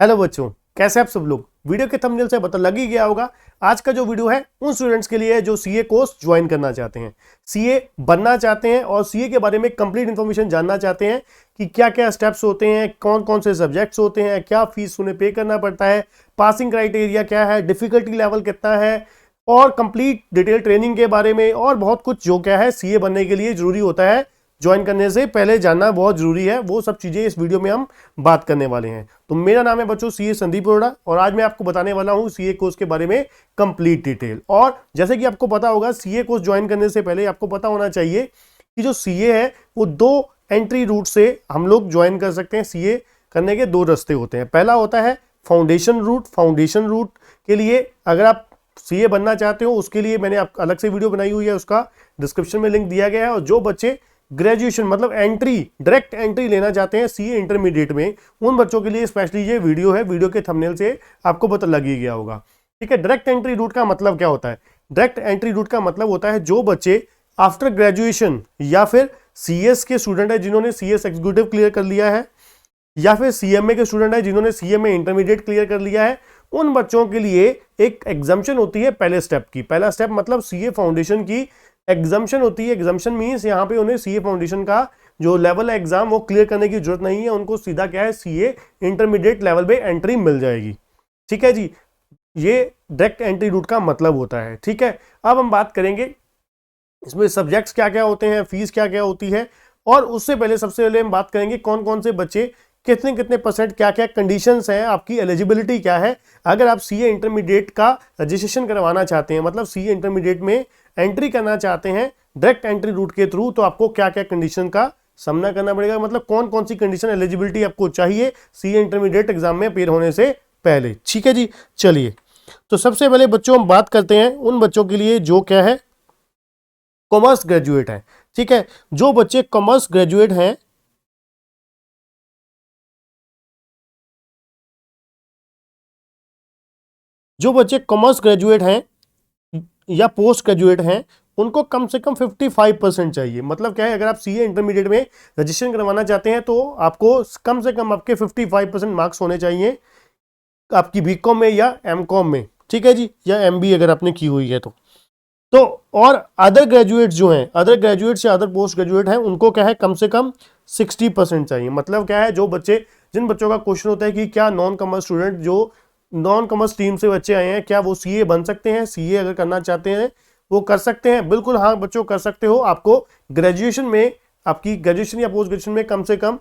Hello बच्चों, कैसे आप सब लोग। वीडियो के थंबनेल से पता लग ही गया होगा। आज का जो वीडियो है उन स्टूडेंट्स के लिए है जो सीए कोर्स ज्वाइन करना चाहते हैं, सीए बनना चाहते हैं और सीए के बारे में कंप्लीट इन्फॉर्मेशन जानना चाहते हैं कि क्या क्या स्टेप्स होते हैं, कौन कौन से सब्जेक्ट्स होते हैं, क्या फीस उन्हें पे करना पड़ता है, पासिंग क्राइटेरिया क्या है, डिफिकल्टी लेवल कितना है और कंप्लीट डिटेल ट्रेनिंग के बारे में और बहुत कुछ जो क्या है सीए बनने के लिए जरूरी होता है, ज्वाइन करने से पहले जानना बहुत जरूरी है। वो सब चीजें इस वीडियो में हम बात करने वाले हैं। तो मेरा नाम है बच्चों सीए संदीप अरोड़ा और आज मैं आपको बताने वाला हूं सीए कोर्स के बारे में कंप्लीट डिटेल। और जैसे कि आपको पता होगा, सीए कोर्स ज्वाइन करने से पहले आपको पता होना चाहिए कि जो सीए है वो दो एंट्री रूट से हम लोग ज्वाइन कर सकते हैं। सीए करने के दो रास्ते होते हैं। पहला होता है फाउंडेशन रूट। फाउंडेशन रूट के लिए अगर आप सीए बनना चाहते हो, उसके लिए मैंने अलग से वीडियो बनाई हुई है, उसका डिस्क्रिप्शन में लिंक दिया गया है। और जो बच्चे ग्रेजुएशन मतलब एंट्री, डायरेक्ट एंट्री लेना चाहते हैं सीए इंटरमीडिएट में, उन बच्चों के लिए स्पेशली ये वीडियो है। वीडियो के थंबनेल से आपको पता लग ही गया होगा। ठीक है, डायरेक्ट एंट्री रूट का मतलब क्या होता है? डायरेक्ट एंट्री रूट का मतलब होता है जो बच्चे आफ्टर ग्रेजुएशन या फिर सीएस के स्टूडेंट है जिन्होंने सीएस एग्जीक्यूटिव क्लियर कर लिया है, या फिर सीएमए के स्टूडेंट है जिन्होंने सीएमए इंटरमीडिएट क्लियर कर लिया है, उन बच्चों के लिए एक एग्जाम्पशन होती है पहले स्टेप की। पहला स्टेप मतलब सीए फाउंडेशन की एग्जाम्पशन होती है। एग्जाम्पशन मींस यहाँ पे उन्हें सीए फाउंडेशन का जो लेवल है एग्जाम वो क्लियर करने की जरूरत नहीं है, उनको सीधा क्या है सीए इंटरमीडिएट लेवल पे एंट्री मिल जाएगी। ठीक है जी, ये डायरेक्ट एंट्री रूट का मतलब होता है। ठीक है, अब हम बात करेंगे इसमें सब्जेक्ट्स क्या क्या होते हैं, फीस क्या क्या होती है, और उससे पहले सबसे पहले हम बात करेंगे कौन कौन से बच्चे कितने कितने परसेंट, क्या क्या कंडीशंस हैं, आपकी एलिजिबिलिटी क्या है। अगर आप सीए इंटरमीडिएट का रजिस्ट्रेशन करवाना चाहते हैं, मतलब सीए इंटरमीडिएट में एंट्री करना चाहते हैं डायरेक्ट एंट्री रूट के थ्रू, तो आपको क्या क्या कंडीशन का सामना करना पड़ेगा, मतलब कौन कौन सी कंडीशन एलिजिबिलिटी आपको चाहिए सीए इंटरमीडिएट एग्जाम में अपेयर होने से पहले। ठीक है जी, चलिए तो सबसे पहले बच्चों हम बात करते हैं उन बच्चों के लिए जो क्या है कॉमर्स ग्रेजुएट है। ठीक है, जो बच्चे कॉमर्स ग्रेजुएट हैं, जो बच्चे कॉमर्स ग्रेजुएट हैं या पोस्ट ग्रेजुएट हैं, उनको कम से कम 55% चाहिए। मतलब क्या है, अगर आप सीए इंटरमीडिएट में रजिस्ट्रेशन करवाना चाहते हैं तो आपको कम से कम आपके 55% मार्क्स होने चाहिए आपकी बीकॉम में या एमकॉम में। ठीक है जी, या एमबीए अगर आपने की हुई है तो और अदर ग्रेजुएट जो हैं, अदर ग्रेजुएट्स या अदर पोस्ट ग्रेजुएट हैं, उनको क्या है कम से कम 60% चाहिए। मतलब क्या है, जो बच्चे, जिन बच्चों का क्वेश्चन होता है कि क्या नॉन कॉमर्स स्टूडेंट, जो नॉन कॉमर्स स्ट्रीम से बच्चे आए हैं, क्या वो सीए बन सकते हैं? सीए अगर करना चाहते हैं वो कर सकते हैं। बिल्कुल हाँ बच्चों, कर सकते हो। आपको ग्रेजुएशन में, आपकी ग्रेजुएशन या पोस्ट ग्रेजुएशन में कम से कम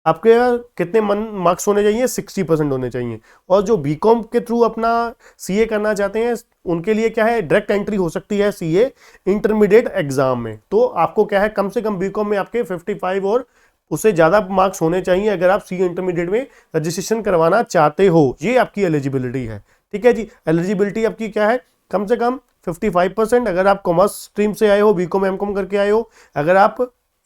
आपके कितने मार्क्स होने चाहिए? 60% होने चाहिए। और जो बीकॉम के थ्रू अपना सीए करना चाहते हैं, उनके लिए क्या है डायरेक्ट एंट्री हो सकती है सीए इंटरमीडिएट एग्जाम में। तो आपको क्या है कम से कम बीकॉम में आपके 55 और उससे ज़्यादा मार्क्स होने चाहिए अगर आप सीए इंटरमीडिएट में रजिस्ट्रेशन करवाना चाहते हो। ये आपकी एलिजिबिलिटी है। ठीक है जी, एलिजिबिलिटी आपकी क्या है? कम से कम 55% अगर आप कॉमर्स स्ट्रीम से आए हो, बीकॉम एमकॉम करके आए हो। अगर आप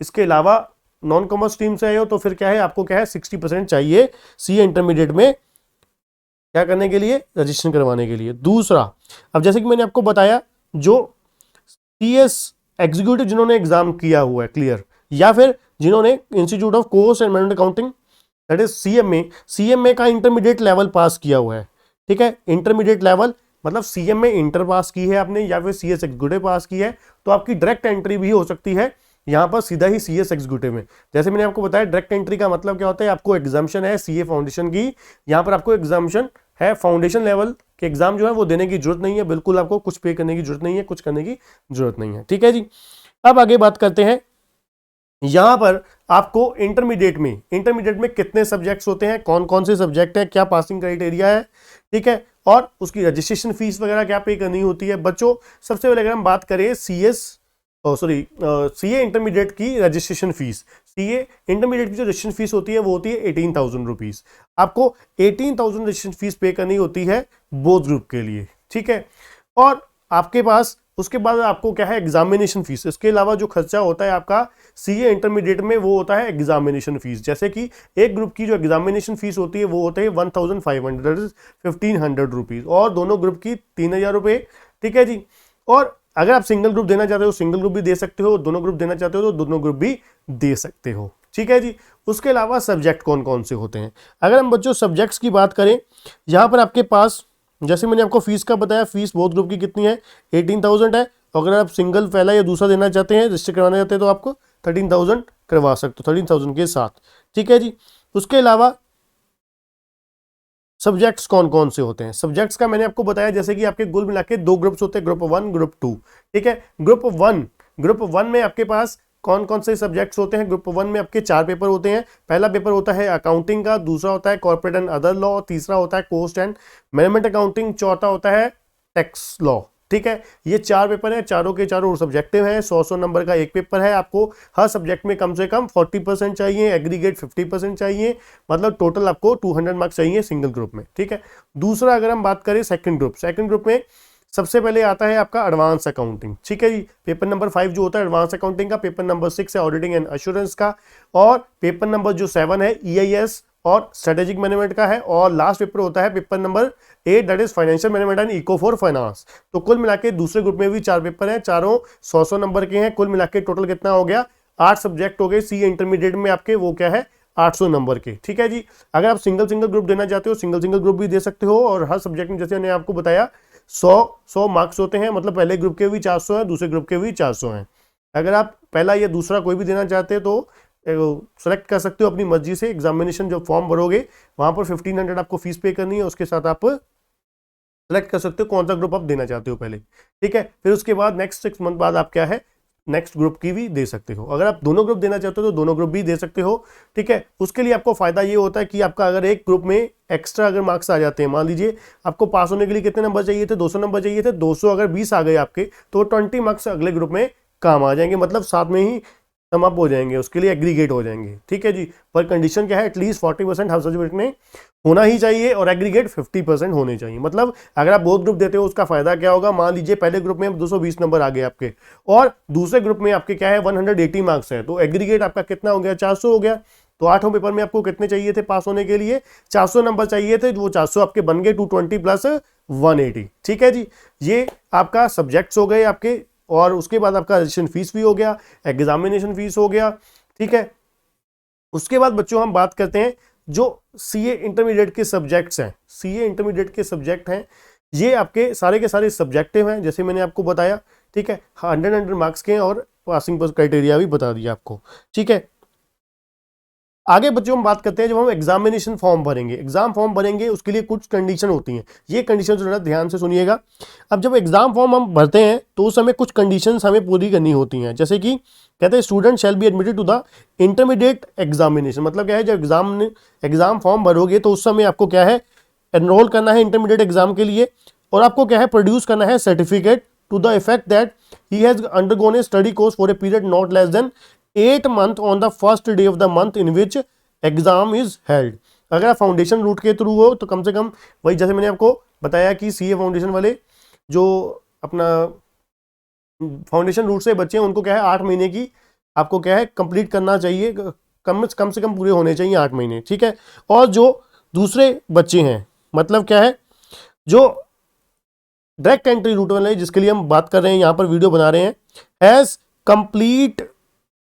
इसके अलावा नॉन कॉमर्स स्ट्रीम से आए हो तो फिर क्या है, आपको क्या है 60% चाहिए सीए इंटरमीडिएट में क्या करने के लिए, रजिस्ट्रेशन करवाने के लिए। दूसरा, अब जैसे कि मैंने आपको बताया, जो सीएस एग्जीक्यूटिव जिन्होंने एग्जाम किया हुआ है क्लियर, या फिर जिन्होंने institute of cost and management accounting that is CMA का इंटरमीडिएट लेवल पास किया हुआ है। ठीक है, इंटरमीडिएट लेवल मतलब सीएमए इंटर पास की है आपने या फिर सीएस एग्जीक्यूटिव पास की है, तो आपकी डायरेक्ट एंट्री भी हो सकती है यहाँ पर सीधा ही सीएस एग्जीक्यूटिव में। जैसे मैंने आपको बताया डायरेक्ट एंट्री का मतलब क्या होता है, आपको एग्जाम्शन है सीए फाउंडेशन की, यहाँ पर आपको एग्जाम्शन है, फाउंडेशन लेवल के एग्जाम जो है वो देने की जरूरत नहीं है। बिल्कुल आपको कुछ पे करने की जरूरत नहीं है, कुछ करने की जरूरत नहीं है। ठीक है जी, अब आगे बात करते हैं यहां पर आपको इंटरमीडिएट में कितने सब्जेक्ट्स होते हैं, कौन कौन से सब्जेक्ट है, क्या पासिंग क्राइटेरिया है। ठीक है, और उसकी रजिस्ट्रेशन फीस वगैरह क्या पे करनी होती है। बच्चों सबसे पहले अगर हम बात करें सीए इंटरमीडिएट की रजिस्ट्रेशन फीस, सीए इंटरमीडिएट की जो रजिस्ट्रेशन फीस होती है वो होती है 18,000 रुपीज। आपको 18,000 रजिस्ट्रेशन फीस पे करनी होती है बोथ ग्रुप के लिए। ठीक है, और आपके पास उसके बाद आपको क्या है एग्जामिनेशन फीस। इसके अलावा जो खर्चा होता है आपका सीए इंटरमीडिएट में वो होता है एग्जामिनेशन फीस। जैसे कि एक ग्रुप की जो एग्जामिनेशन फीस होती है वो होती है 1,500 1,500 रुपीज, और दोनों ग्रुप की 3,000 रुपये। ठीक है जी, और अगर आप सिंगल ग्रुप देना चाहते हो सिंगल ग्रुप भी दे सकते हो, दोनों ग्रुप देना चाहते हो तो दोनों ग्रुप भी दे सकते हो। ठीक है जी। उसके अलावा सब्जेक्ट कौन कौन से होते हैं, अगर हम बच्चों सब्जेक्ट्स की बात करें, यहाँ पर आपके पास जैसे मैंने आपको फीस का बताया, फीस बोथ ग्रुप की कितनी है 18,000 है। अगर आप सिंगल पहला या दूसरा देना चाहते हैं, रजिस्टर करवाना चाहते हैं, तो आपको 13,000 करवा सकते हो, 13,000 के साथ, ठीक है जी। उसके अलावा सब्जेक्ट्स कौन कौन से होते हैं, सब्जेक्ट्स का मैंने आपको बताया, जैसे कि आपके कुल मिला के 2 ग्रुप्स होते हैं, ग्रुप 1 ग्रुप 2, ठीक है। ग्रुप वन में आपके पास कौन कौन से सब्जेक्ट्स होते हैं, ग्रुप 1 में आपके 4 पेपर होते हैं। पहला पेपर होता है अकाउंटिंग का, दूसरा होता है कॉर्पोरेट एंड अदर लॉ, तीसरा होता है कॉस्ट एंड मैनेजमेंट अकाउंटिंग, चौथा होता है टैक्स लॉ, ठीक है। ये 4 पेपर हैं, चारों के चारों सब्जेक्टिव हैं, 100 नंबर का एक पेपर है। आपको हर सब्जेक्ट में कम से कम 40% चाहिए, एग्रीगेट 50% चाहिए, मतलब टोटल आपको 200 मार्क्स चाहिए सिंगल ग्रुप में, ठीक है। दूसरा अगर हम बात करें सेकंड ग्रुप में सबसे पहले आता है आपका एडवांस अकाउंटिंग, ठीक है जी। पेपर नंबर 5 जो होता है एडवांस अकाउंटिंग का, पेपर नंबर 6 है ऑडिटिंग एंड एश्योरेंस का, और पेपर नंबर जो 7 है EIS और स्ट्रेटेजिक मैनेजमेंट का है, और लास्ट पेपर होता है paper number 8 that is financial management and eco for finance. तो कुल मिला के दूसरे ग्रुप में भी 4 पेपर हैं, चारों 100 नंबर के हैं। कुल मिला के टोटल कितना हो गया, 8 सब्जेक्ट हो गए। सी इंटरमीडिएट में आपके वो क्या है 800 नंबर के, ठीक है जी। अगर आप सिंगल ग्रुप देना चाहते हो, सिंगल ग्रुप भी दे सकते हो, और हर सब्जेक्ट में जैसे मैंने आपको बताया 100 मार्क्स होते हैं, मतलब पहले ग्रुप के भी 400 हैं, दूसरे ग्रुप के भी 400 हैं। अगर आप पहला या दूसरा कोई भी देना चाहते हैं तो सेलेक्ट कर सकते हो अपनी मर्जी से। एग्जामिनेशन जब फॉर्म भरोगे वहां पर 1500 आपको फीस पे करनी है, उसके साथ आप सेलेक्ट कर सकते हो कौन सा ग्रुप आप देना चाहते हो पहले, ठीक है। फिर उसके बाद नेक्स्ट 6 मंथ बाद आप क्या है नेक्स्ट ग्रुप की भी दे सकते हो। अगर आप दोनों ग्रुप देना चाहते हो तो दोनों ग्रुप भी दे सकते हो, ठीक है। उसके लिए आपको फायदा ये होता है कि आपका अगर एक ग्रुप में एक्स्ट्रा अगर मार्क्स आ जाते हैं, मान लीजिए आपको पास होने के लिए कितने नंबर चाहिए थे, 200 नंबर चाहिए थे, 200 अगर 20 आ गए आपके, तो 20 मार्क्स अगले ग्रुप में काम आ जाएंगे, मतलब साथ में ही सम अप हो जाएंगे, उसके लिए एग्रीगेट हो जाएंगे, ठीक है जी। पर कंडीशन क्या है, एटलीस्ट 40% हर सब्जेक्ट में होना ही चाहिए और एग्रीगेट 50% होने चाहिए। मतलब अगर आप बोथ ग्रुप देते हो उसका फायदा क्या होगा, मान लीजिए पहले ग्रुप में 220 नंबर आ गए आपके, और दूसरे ग्रुप में आपके क्या है 180 मार्क्स है, तो एग्रीगेट आपका कितना हो गया 400 हो गया। तो 8वें पेपर में आपको कितने चाहिए थे पास होने के लिए, 400 नंबर चाहिए थे, वो 400 आपके बन गए 220 प्लस 180, ठीक है जी। ये आपका सब्जेक्ट्स हो गए आपके, और उसके बाद आपका रजिस्ट्रेशन फीस भी हो गया, एग्जामिनेशन फीस हो गया, ठीक है। उसके बाद बच्चों हम बात करते हैं जो सीए इंटरमीडिएट के सब्जेक्ट्स हैं। सीए इंटरमीडिएट के सब्जेक्ट हैं, ये आपके सारे के सारे सब्जेक्टिव हैं, जैसे मैंने आपको बताया, ठीक है। 100 मार्क्स के हैं, और पासिंग क्राइटेरिया भी बता दिया आपको, ठीक है। आगे बच्चों हम बात करते हैं जब हम एग्जामिनेशन फॉर्म भरेंगे, एग्जाम फॉर्म भरेंगे उसके लिए कुछ कंडीशन होती हैं, ये कंडीशन जरा ध्यान से सुनिएगा। अब जब एग्जाम फॉर्म हम भरते हैं तो उस समय कुछ कंडीशंस हमें पूरी करनी होती हैं, जैसे कि कहते हैं student shall be admitted to the intermediate examination. मतलब क्या है, जब एग्जाम फॉर्म भरोगे तो उस समय आपको क्या है एनरोल करना है इंटरमीडिएट एग्जाम के लिए, और आपको क्या है प्रोड्यूस करना है certificate to the effect that he has undergone a study course for a period not less than 8 month on the first day of the month in which exam is held. अगर आप foundation root के through हो तो कम से कम वही, जैसे मैंने आपको बताया कि सीए फाउंडेशन वाले जो अपना फाउंडेशन रूट से बच्चे हैं उनको क्या है 8 महीने की आपको क्या है कंप्लीट करना चाहिए, कम से कम पूरे होने चाहिए 8 महीने, ठीक है। और जो दूसरे बच्चे हैं, मतलब क्या है जो डायरेक्ट एंट्री रूट वाले जिसके लिए हम बात कर रहे हैं, यहाँ पर वीडियो बना रहे हैं, has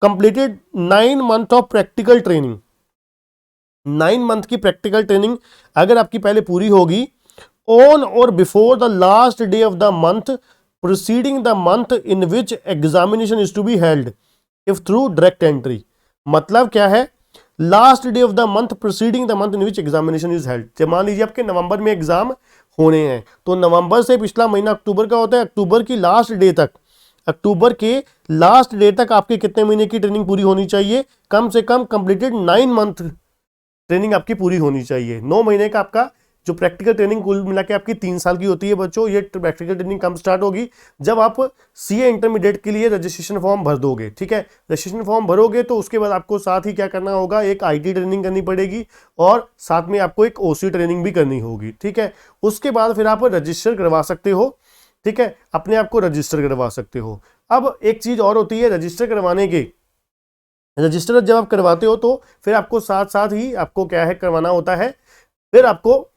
completed 9 month of practical training. 9 month की प्रैक्टिकल ट्रेनिंग अगर आपकी पहले पूरी होगी ऑन और before the last day of the month proceeding the month in which examination is to be held if through direct entry. मतलब क्या है, last day of the month proceeding the month in which examination is held. जब मान लीजिए आपके नवंबर में exam होने हैं, तो नवंबर से पिछला महीना अक्टूबर का होता है, अक्टूबर की लास्ट डे तक, अक्टूबर के लास्ट डे तक आपके कितने महीने की ट्रेनिंग पूरी होनी चाहिए, कम से कम कंप्लीटेड 9 month ट्रेनिंग आपकी पूरी होनी चाहिए। 9 महीने का आपका जो प्रैक्टिकल ट्रेनिंग कुल मिला के आपकी 3 साल की होती है बच्चों। ये प्रैक्टिकल ट्रेनिंग कब स्टार्ट होगी, जब आप सीए इंटरमीडिएट के लिए रजिस्ट्रेशन फॉर्म भर दोगे, ठीक है। रजिस्ट्रेशन फॉर्म भरोगे तो उसके बाद आपको साथ ही क्या करना होगा, एक आईटी ट्रेनिंग करनी पड़ेगी, और साथ में आपको एक ओसी ट्रेनिंग भी करनी होगी, ठीक है। उसके बाद फिर आप रजिस्टर करवा सकते हो, ठीक है, अपने आप को रजिस्टर करवा सकते हो। अब एक चीज और होती है, रजिस्टर करवाने के रजिस्टर जब आप करवाते हो तो फिर आपको साथ साथ ही आपको क्या है करवाना होता है, फिर आपको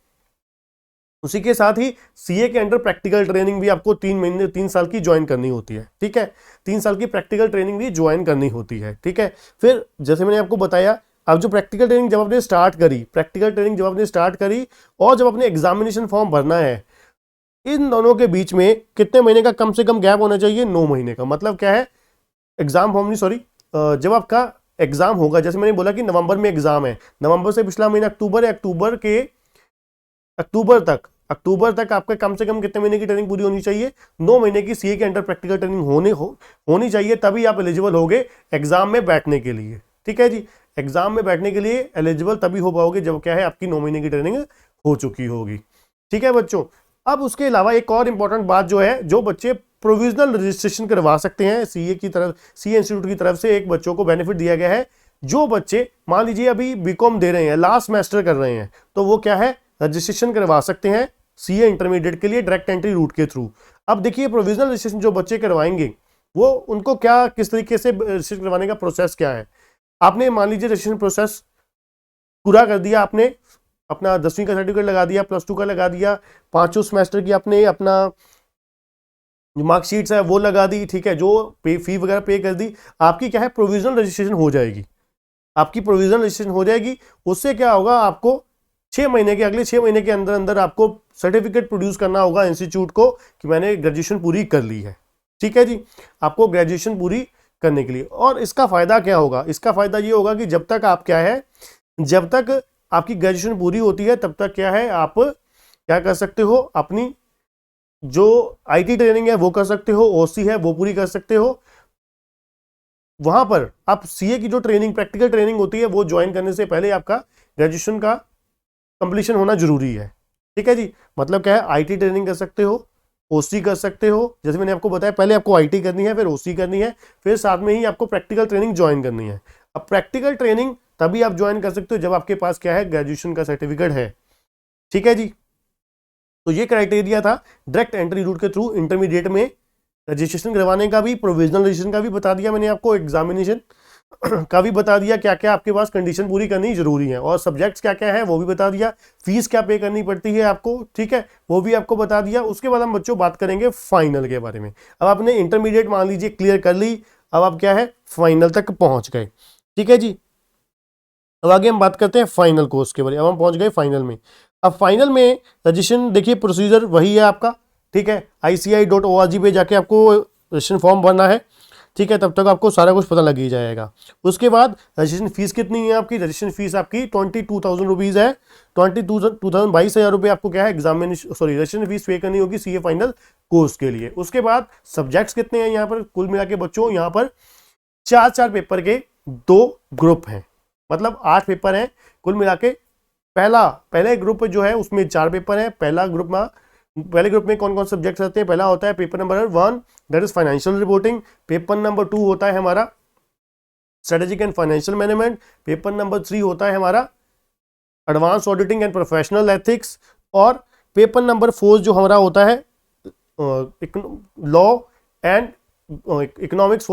उसी के साथ ही सीए के अंडर प्रैक्टिकल ट्रेनिंग भी आपको 3 साल की ज्वाइन करनी होती है, ठीक है। 3 साल की प्रैक्टिकल ट्रेनिंग भी ज्वाइन करनी होती है, ठीक है। फिर जैसे मैंने आपको बताया, अब जो प्रैक्टिकल ट्रेनिंग जब आपने स्टार्ट करी और जब अपने एग्जामिनेशन फॉर्म भरना है, इन दोनों के बीच में कितने महीने का कम से कम गैप होना चाहिए? 9 महीने का। मतलब क्या है, एग्जाम फॉर्म नहीं, सॉरी, जब आपका एग्जाम होगा, जैसे मैंने बोला कि नवंबर में एग्जाम है, नवंबर से पिछला महीना अक्टूबर है, अक्टूबर तक आपका कम से कम कितने महीने की ट्रेनिंग पूरी होनी चाहिए? 9 महीने की सीए के अंडर प्रैक्टिकल ट्रेनिंग होनी चाहिए, तभी आप एलिजिबल होगे एग्जाम में बैठने के लिए, ठीक है जी। एग्जाम में बैठने के लिए एलिजिबल तभी हो पाओगे जब क्या है, आपकी 9 महीने की ट्रेनिंग हो चुकी होगी, ठीक है बच्चों। अब उसके अलावा एक और इंपॉर्टेंट बात जो है, जो बच्चे प्रोविजनल रजिस्ट्रेशन करवा सकते हैं सीए इंस्टीट्यूट की तरफ से, एक बच्चों को बेनिफिट दिया गया है। जो बच्चे मान लीजिए अभी बीकॉम दे रहे हैं, लास्ट सेमेस्टर कर रहे हैं, तो वो क्या है, रजिस्ट्रेशन करवा सकते हैं सीए इंटरमीडिएट के लिए डायरेक्ट एंट्री रूट के थ्रू। अब देखिए, प्रोविजनल रजिस्ट्रेशन जो बच्चे करवाएंगे, वो उनको क्या, किस तरीके से रजिस्ट्रेशन करवाने का प्रोसेस क्या है। आपने मान लीजिए रजिस्ट्रेशन प्रोसेस पूरा कर दिया, आपने अपना 10वीं का सर्टिफिकेट लगा दिया, +2 का लगा दिया, 5 सेमेस्टर की आपने अपना जो मार्कशीट्स है वो लगा दी, ठीक है, जो फी वगैरह पे कर दी, आपकी क्या है, प्रोविजनल रजिस्ट्रेशन हो जाएगी। आपकी प्रोविजनल रजिस्ट्रेशन हो जाएगी। उससे क्या होगा, आपको अगले 6 महीने के अंदर अंदर आपको सर्टिफिकेट प्रोड्यूस करना होगा इंस्टीट्यूट को कि मैंने ग्रेजुएशन पूरी कर ली है, ठीक है जी। आपको ग्रेजुएशन पूरी करने के लिए, और इसका फायदा क्या होगा? इसका फायदा ये होगा कि जब तक आप क्या है, जब तक आपकी ग्रेजुएशन पूरी होती है, तब तक क्या है, आप क्या कर सकते हो, अपनी जो आईटी ट्रेनिंग है वो कर सकते हो, ओसी है वो पूरी कर सकते हो। वहां पर आप सीए की जो ट्रेनिंग, प्रैक्टिकल ट्रेनिंग होती है, वो ज्वाइन करने से पहले आपका ग्रेजुएशन का कंप्लीशन होना जरूरी है, ठीक है जी। मतलब क्या है, आईटी ट्रेनिंग कर सकते हो, ओसी कर सकते हो, जैसे मैंने आपको बताया, पहले आपको आईटी करनी है, फिर ओसी करनी है, फिर साथ में ही आपको प्रैक्टिकल ट्रेनिंग ज्वाइन करनी है। अब प्रैक्टिकल ट्रेनिंग तभी आप ज्वाइन कर सकते हो जब आपके पास क्या है, ग्रेजुएशन का सर्टिफिकेट है, ठीक है जी। तो ये क्राइटेरिया था डायरेक्ट एंट्री रूट के थ्रू इंटरमीडिएट में रजिस्ट्रेशन करवाने का भी, प्रोविजनल रजिस्ट्रेशन का भी बता दिया मैंने आपको, एग्जामिनेशन का भी बता दिया, क्या क्या आपके पास कंडीशन पूरी करनी जरूरी है, और सब्जेक्ट्स क्या क्या है वो भी बता दिया, फीस क्या पे करनी पड़ती है आपको, ठीक है, वो भी आपको बता दिया। उसके बाद हम बच्चों बात करेंगे फाइनल के बारे में। अब आपने इंटरमीडिएट मान लीजिए क्लियर कर ली, अब आप क्या है, फाइनल तक पहुंच गए, ठीक है जी। अब आगे हम बात करते हैं फाइनल कोर्स के बारे में। अब हम पहुंच गए फाइनल में। अब फाइनल में रजिस्ट्रेशन, देखिए प्रोसीजर वही है आपका, ठीक है। ICAI.org पे जाके आपको रजिस्ट्रेशन फॉर्म भरना है, ठीक है। तब तक आपको सारा कुछ पता लग ही जाएगा। उसके बाद रजिस्ट्रेशन फीस कितनी है आपकी? रजिस्ट्रेशन फीस आपकी 22,000 रुपीज़ है। 22,000 रुपये आपको क्या है, रजिस्ट्रेशन फीस पे करनी होगी सीए फाइनल कोर्स के लिए। उसके बाद सब्जेक्ट्स कितने हैं यहाँ पर कुल मिला के बच्चों? यहाँ पर 4 पेपर के 2 ग्रुप हैं, मतलब 8 पेपर हैं कुल मिला के। पहले ग्रुप जो है उसमें 4 पेपर हैं। पहले ग्रुप में कौन कौन सब्जेक्ट्स रहते हैं? पहला होता है paper number 1, that is financial reporting. Paper number 2 होता है हमारा strategic and financial management. Paper number 3 होता है हमारा advance auditing and professional ethics. और पेपर नंबर 4 जो हमारा होता है law and economics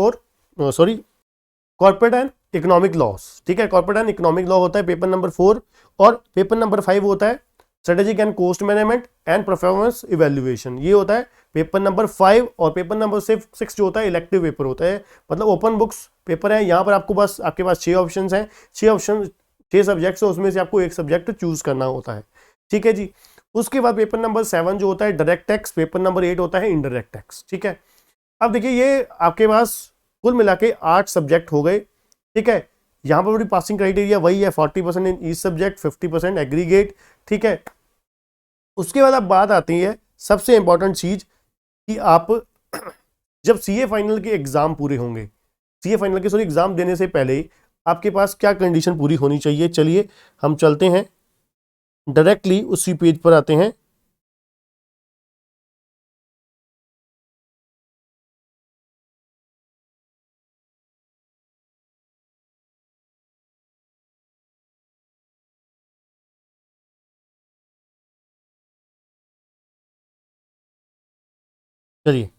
corporate and economic loss, ठीक है। कॉर्पोरेट एंड इकोनॉमिक लॉ होता है पेपर नंबर 4। और पेपर नंबर 5 होता है strategic and cost management and performance evaluation, ये होता है पेपर नंबर 5। और पेपर नंबर 6 जो होता है इलेक्टिव पेपर होता है, मतलब ओपन बुक्स पेपर है। यहाँ पर आपके पास 6 ऑप्शन हैं, 6 सब्जेक्ट्स है, उसमें से आपको एक सब्जेक्ट चूज करना होता है, ठीक है जी। उसके बाद पेपर नंबर 7 जो होता है डायरेक्ट टैक्स। पेपर नंबर 8 होता है इनडायरेक्ट टैक्स, ठीक है। अब देखिए, ये आपके पास कुल मिला के 8 सब्जेक्ट हो गए, ठीक है। यहाँ पर बड़ी पासिंग क्राइटेरिया वही है, 40% इन ईच सब्जेक्ट, 50% एग्रीगेट, ठीक है। उसके बाद अब बात आती है सबसे इंपॉर्टेंट चीज कि आप जब सीए फाइनल के एग्जाम पूरे होंगे, सीए फाइनल के एग्जाम देने से पहले आपके पास क्या कंडीशन पूरी होनी चाहिए? चलिए हम चलते हैं डायरेक्टली उसी पेज पर आते हैं। चलिए,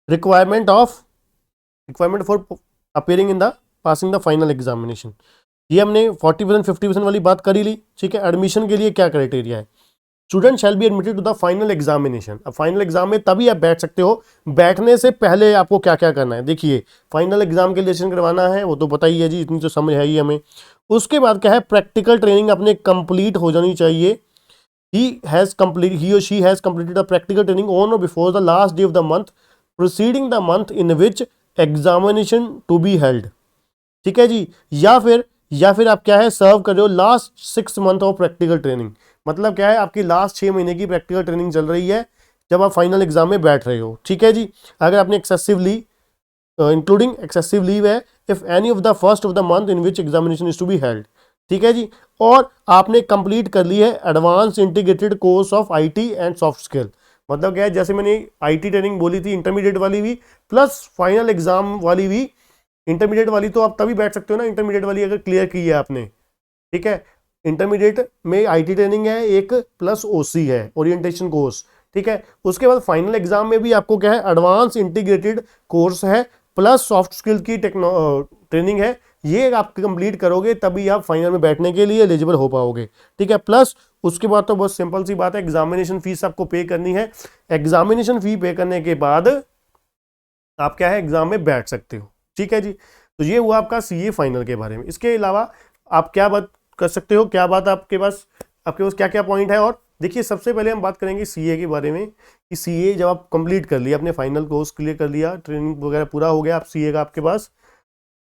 requirement for appearing in the passing the final examination, ये हमने 40% 50% वाली बात कर ही ली, ठीक है। एडमिशन के लिए क्या क्राइटेरिया है? Student shall be admitted to the final examination. अब फाइनल एग्जाम में तभी आप बैठ सकते हो, बैठने से पहले आपको क्या क्या करना है। देखिए फाइनल एग्जाम के लिए रजिस्ट्रेशन करवाना है, वो तो पता ही है जी, इतनी तो समझ है ही हमें। उसके बाद क्या है, प्रैक्टिकल ट्रेनिंग अपने कंप्लीट हो जानी चाहिए। he or she has completed a practical training on or before the last day of the month preceding the month in which examination to be held। ठीक है जी। या फिर आप क्या है, सर्व कर रहे हो last 6 month of practical training. मतलब क्या है, आपकी लास्ट 6 महीने की प्रैक्टिकल ट्रेनिंग चल रही है जब आप फाइनल एग्जाम में बैठ रहे हो। ठीक है जी। अगर आपने एक्सेसिवली इंक्लूडिंग एक्सेसिव लीव है if any of the first of the month in which examination is to be held. ठीक है जी। और आपने कंप्लीट कर ली है advance integrated course of IT and soft skill. मतलब क्या है, जैसे मैंने आईटी ट्रेनिंग बोली थी, इंटरमीडिएट वाली भी प्लस फाइनल एग्जाम वाली भी। इंटरमीडिएट वाली तो आप तभी बैठ सकते हो ना, इंटरमीडिएट वाली अगर क्लियर की है आपने। ठीक है, इंटरमीडिएट में आईटी ट्रेनिंग है एक प्लस ओसी है, ओरिएंटेशन कोर्स। ठीक है, उसके बाद फाइनल एग्जाम में भी आपको क्या है, एडवांस इंटीग्रेटेड कोर्स है प्लस सॉफ्ट स्किल की ट्रेनिंग है। ये आप कंप्लीट करोगे तभी आप फाइनल में बैठने के लिए एलिजिबल हो पाओगे। ठीक है, प्लस उसके बाद तो बहुत सिंपल सी बात है, एग्जामिनेशन फीस आपको पे करनी है। एग्जामिनेशन फी पे करने के बाद आप क्या है, एग्जाम में बैठ सकते हो। ठीक है जी। तो ये हुआ आपका सीए फाइनल के बारे में। इसके अलावा आप क्या बात कर सकते हो, क्या बात आपके पास क्या क्या पॉइंट है। और देखिए सबसे पहले हम बात करेंगे सीए के बारे में कि सीए जब आप कंप्लीट कर लिया, अपने फाइनल कोर्स क्लियर कर लिया, ट्रेनिंग वगैरह पूरा हो गया, आप सीए का आपके पास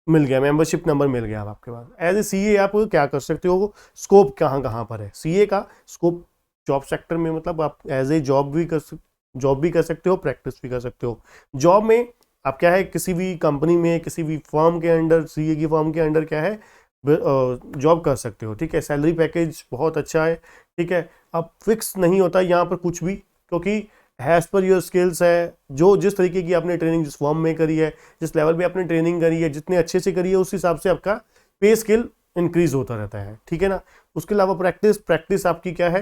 मिल गया, मेंबरशिप नंबर मिल गया आपके पास। एज ए सीए आप क्या कर सकते हो, स्कोप कहाँ कहाँ पर है सीए का। स्कोप जॉब सेक्टर में, मतलब आप एज ए जॉब भी कर सकते हो, प्रैक्टिस भी कर सकते हो। जॉब में आप क्या है, किसी भी कंपनी में, किसी भी फर्म के अंडर, सीए की फर्म के अंडर क्या है, जॉब कर सकते हो। ठीक है, सैलरी पैकेज बहुत अच्छा है। ठीक है, अब फिक्स नहीं होता यहाँ पर कुछ भी, क्योंकि हैज़ पर योर स्किल्स है, जो जिस तरीके की आपने ट्रेनिंग जिस फॉर्म में करी है, जिस लेवल पे आपने ट्रेनिंग करी है, जितने अच्छे से करी है, उस हिसाब से आपका पे स्किल इंक्रीज होता रहता है। ठीक है ना। उसके अलावा प्रैक्टिस आपकी क्या है,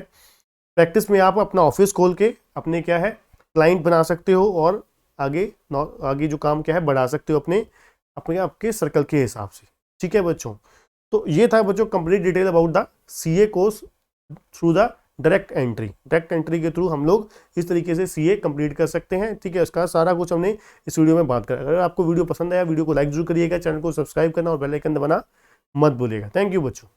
प्रैक्टिस में आप अपना ऑफिस खोल के अपने क्या है, क्लाइंट बना सकते हो और आगे जो काम क्या है बढ़ा सकते हो अपने आपके सर्कल के हिसाब से। ठीक है बच्चों, तो ये था बच्चों complete detail about the CA course through the direct entry के थ्रू हम लोग इस तरीके से सीए कंप्लीट कर सकते हैं। ठीक है, इसका सारा कुछ हमने इस वीडियो में बात करा। अगर आपको वीडियो पसंद आया, वीडियो को लाइक जरूर करिएगा, चैनल को सब्सक्राइब करना और बेल आइकन दबाना मत भूलिएगा। थैंक यू बच्चों।